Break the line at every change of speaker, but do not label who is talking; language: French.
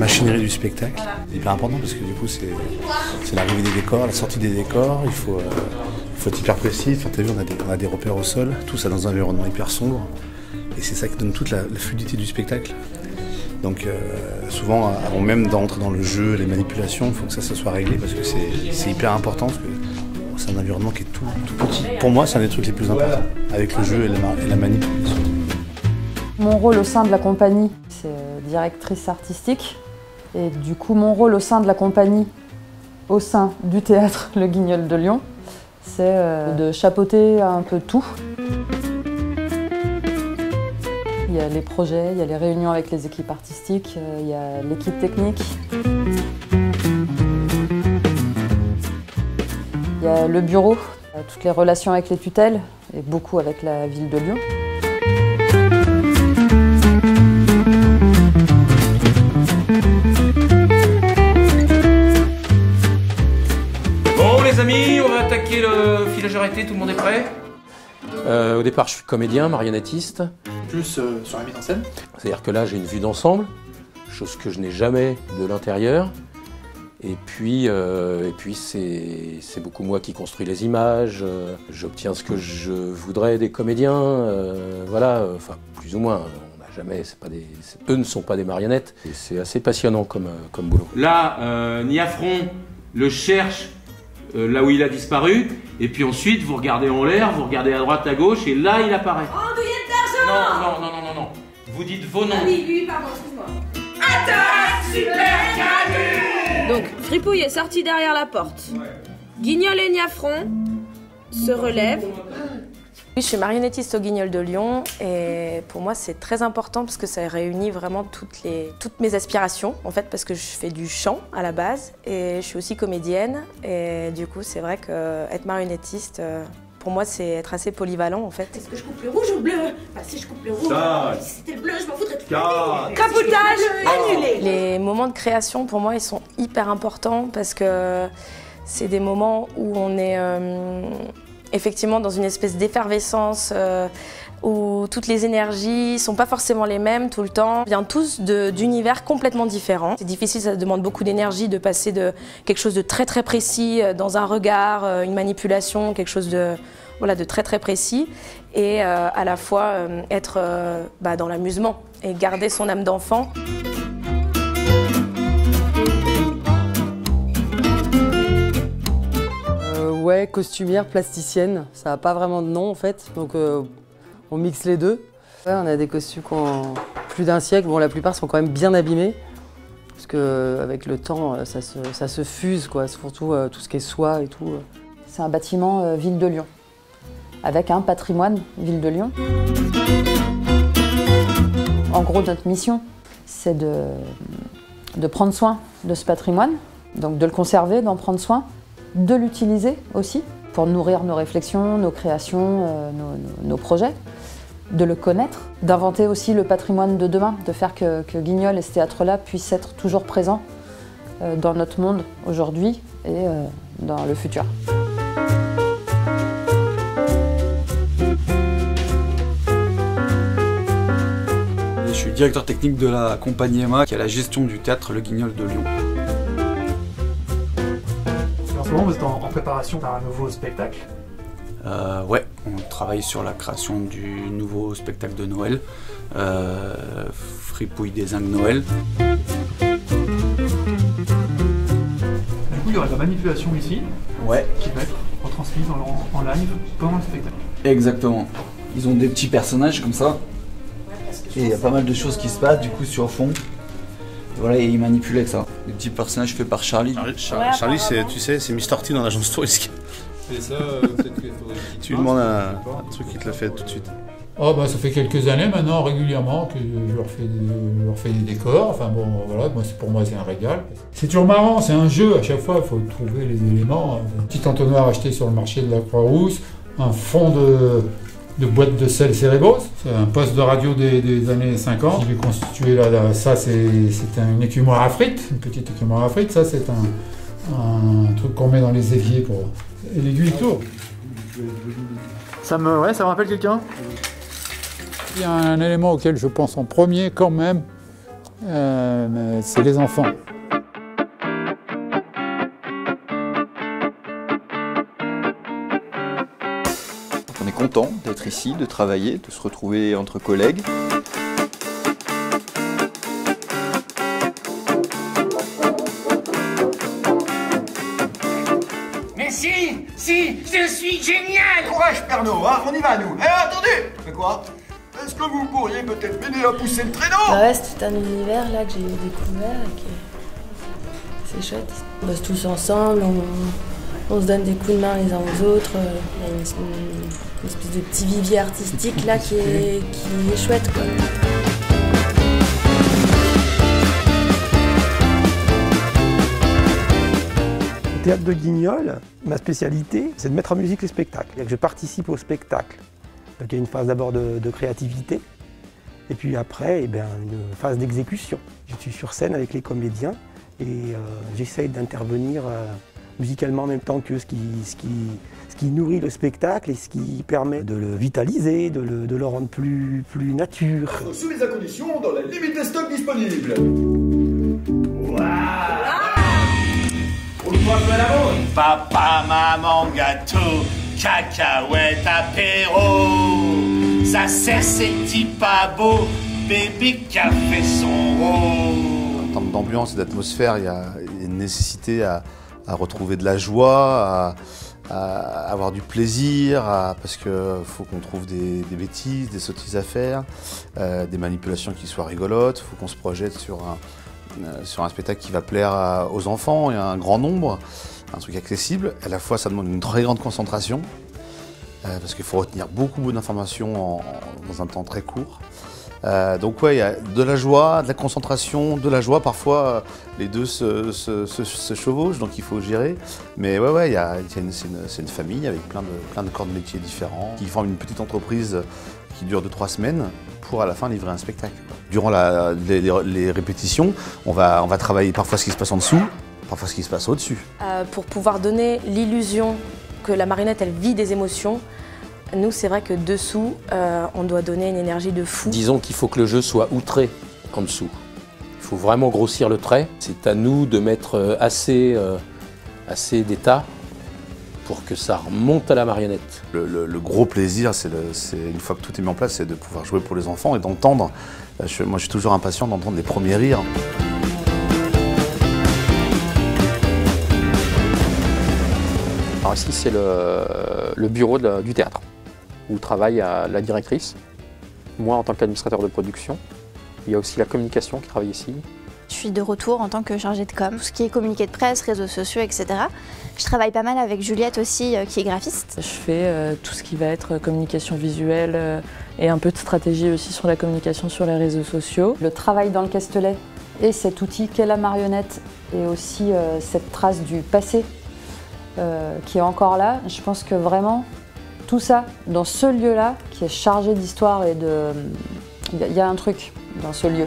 machinerie du spectacle. C'est hyper important parce que du coup c'est l'arrivée des décors, la sortie des décors, il faut être hyper précis. Enfin, t'as vu, on a des repères au sol, tout ça dans un environnement hyper sombre. Et c'est ça qui donne toute la fluidité du spectacle. Donc souvent, avant même d'entrer dans le jeu, les manipulations, il faut que ça soit réglé parce que c'est hyper important. Parce que c'est un environnement qui est tout petit. Pour moi, c'est un des trucs les plus importants, avec le jeu et la manipulation.
Mon rôle au sein de la compagnie, c'est directrice artistique. Et du coup, mon rôle au sein de la compagnie, au sein du théâtre Le Guignol de Lyon, c'est de chapeauter un peu tout. Il y a les projets, il y a les réunions avec les équipes artistiques, il y a l'équipe technique. Il y a le bureau, toutes les relations avec les tutelles et beaucoup avec la ville de Lyon.
Bon les amis, on va attaquer le filage arrêté, tout le monde est prêt?
Au départ, je suis comédien, marionnettiste.
Plus sur la mise en scène.
C'est-à-dire que là, j'ai une vue d'ensemble, chose que je n'ai jamais de l'intérieur. Et puis c'est beaucoup moi qui construis les images. J'obtiens ce que je voudrais des comédiens. Voilà, enfin plus ou moins. On n'a jamais, eux ne sont pas des marionnettes. Et c'est assez passionnant comme boulot.
Là, Niafron le cherche là où il a disparu. Et puis ensuite, vous regardez en l'air, vous regardez à droite, à gauche, et là, il apparaît.
Andouillette d'argent!
Non. Vous dites vos noms.
Ah oui, pardon, excuse-moi. Attaque super cabu! Donc, Fripouille est sorti derrière la porte. Ouais. Guignol et Niafron se relèvent.
Oui, je suis marionnettiste au Guignol de Lyon et pour moi c'est très important parce que ça réunit vraiment toutes mes aspirations en fait parce que je fais du chant à la base et je suis aussi comédienne et du coup c'est vrai que être marionnettiste pour moi c'est être assez polyvalent en fait.
Est-ce que je coupe le rouge ou le bleu? Bah si je coupe le rouge, si c'était le bleu je m'en foutrais tout.
Capotage annulé. Les moments de création pour moi ils sont hyper importants parce que c'est des moments où on est effectivement dans une espèce d'effervescence où toutes les énergies sont pas forcément les mêmes tout le temps. On vient tous d'univers complètement différents. C'est difficile, ça demande beaucoup d'énergie de passer de quelque chose de très très précis dans un regard, une manipulation, quelque chose de très très précis et à la fois être dans l'amusement et garder son âme d'enfant.
Ouais, costumière, plasticienne, ça n'a pas vraiment de nom en fait, donc on mixe les deux. Ouais, on a des costumes qui ont plus d'un siècle, bon la plupart sont quand même bien abîmés, parce qu'avec le temps ça se fuse quoi, surtout tout ce qui est soie et tout. C'est un bâtiment Ville de Lyon, avec un patrimoine Ville de Lyon. En gros notre mission c'est de prendre soin de ce patrimoine, donc de le conserver, d'en prendre soin, de l'utiliser aussi pour nourrir nos réflexions, nos créations, nos projets, de le connaître, d'inventer aussi le patrimoine de demain, de faire que Guignol et ce théâtre-là puissent être toujours présents dans notre monde aujourd'hui et dans le futur.
Je suis directeur technique de la compagnie Emma qui a la gestion du théâtre Le Guignol de Lyon.
En ce moment, vous êtes en préparation d'un nouveau spectacle.
Ouais, on travaille sur la création du nouveau spectacle de Noël, Fripouille des Ingues Noël.
Du coup, il y aura de la manipulation ici,
Ouais.
qui va être retransmise en live pendant le spectacle.
Exactement. Ils ont des petits personnages comme ça, et il y a pas mal de choses qui se passent du coup sur fond. Et voilà, et ils manipulent avec ça. Des petits personnages faits par Charlie.
Charlie, tu sais, c'est Mr. T dans l'agence touristique.
C'est ça, peut-être qu'il faudrait...
Tu lui demandes un truc, il te le fait tout de suite.
Oh bah ça fait quelques années maintenant, régulièrement, que je leur fais des décors. Enfin bon, voilà, pour moi c'est un régal. C'est toujours marrant, c'est un jeu, à chaque fois il faut trouver les éléments. Un petit entonnoir acheté sur le marché de la Croix-Rousse, un fond de boîte de sel Cérébros, c'est un poste de radio des années 50. Il est constitué là, ça c'est une écumoire à frites, une petite écumoire à frites. Ça c'est un truc qu'on met dans les éviers pour... Et l'aiguille tourne.
Ça me rappelle quelqu'un?
Il y a un élément auquel je pense en premier quand même, C'est les enfants.
On est content d'être ici, de travailler, de se retrouver entre collègues.
Mais si, je suis génial!
Courage Pernod, hein, on y va nous. Attendez! Mais quoi? Est-ce que vous pourriez peut-être m'aider à pousser le traîneau?
Bah ouais, c'est tout un univers là que j'ai découvert et que c'est chouette. On bosse tous ensemble, on se donne des coups de main les uns aux autres. Il y a une espèce de petit vivier artistique là qui est chouette quoi.
Au théâtre de Guignol, ma spécialité, c'est de mettre en musique les spectacles. Je participe au spectacle. Donc il y a une phase d'abord de créativité, et puis après, une phase d'exécution. Je suis sur scène avec les comédiens et j'essaye d'intervenir musicalement en même temps que ce qui nourrit le spectacle et ce qui permet de le vitaliser, de le rendre plus nature.
Soumis à condition dans la limite des stocks disponibles.
Papa, maman, gâteau, cacahuète, apéro. Ça c'est pas beau, bébé qui a fait son rôle.
En termes d'ambiance et d'atmosphère, il y a une nécessité à retrouver de la joie, à avoir du plaisir, parce qu'il faut qu'on trouve des bêtises, des sottises à faire, des manipulations qui soient rigolotes. Il faut qu'on se projette sur un spectacle qui va plaire aux enfants et à un grand nombre, un truc accessible. À la fois, ça demande une très grande concentration, parce qu'il faut retenir beaucoup d'informations dans un temps très court. Donc ouais, il y a de la joie, de la concentration, de la joie. Parfois, les deux se chevauchent, donc il faut gérer. Mais ouais, c'est une famille avec plein de corps de métiers différents qui forment une petite entreprise qui dure 2-3 semaines pour à la fin livrer un spectacle. Durant les répétitions, on va travailler parfois ce qui se passe en dessous, parfois ce qui se passe au-dessus.
Pour pouvoir donner l'illusion que la marionnette, elle vit des émotions, nous, c'est vrai que dessous, on doit donner une énergie de fou.
Disons qu'il faut que le jeu soit outré en dessous. Il faut vraiment grossir le trait. C'est à nous de mettre assez d'état pour que ça remonte à la marionnette.
Le gros plaisir, c'est une fois que tout est mis en place, c'est de pouvoir jouer pour les enfants et d'entendre. Moi, je suis toujours impatient d'entendre les premiers rires.
Alors ici, c'est le bureau du théâtre, où travaille la directrice, moi en tant qu'administrateur de production. Il y a aussi la communication qui travaille ici.
Je suis de retour en tant que chargée de com, tout ce qui est communiqué de presse, réseaux sociaux, etc. Je travaille pas mal avec Juliette aussi, qui est graphiste.
Je fais tout ce qui va être communication visuelle et un peu de stratégie aussi sur la communication sur les réseaux sociaux. Le travail dans le Castelet et cet outil qu'est la marionnette et aussi cette trace du passé qui est encore là, je pense que vraiment tout ça, dans ce lieu-là, qui est chargé d'histoire et de... Il y a un truc dans ce lieu.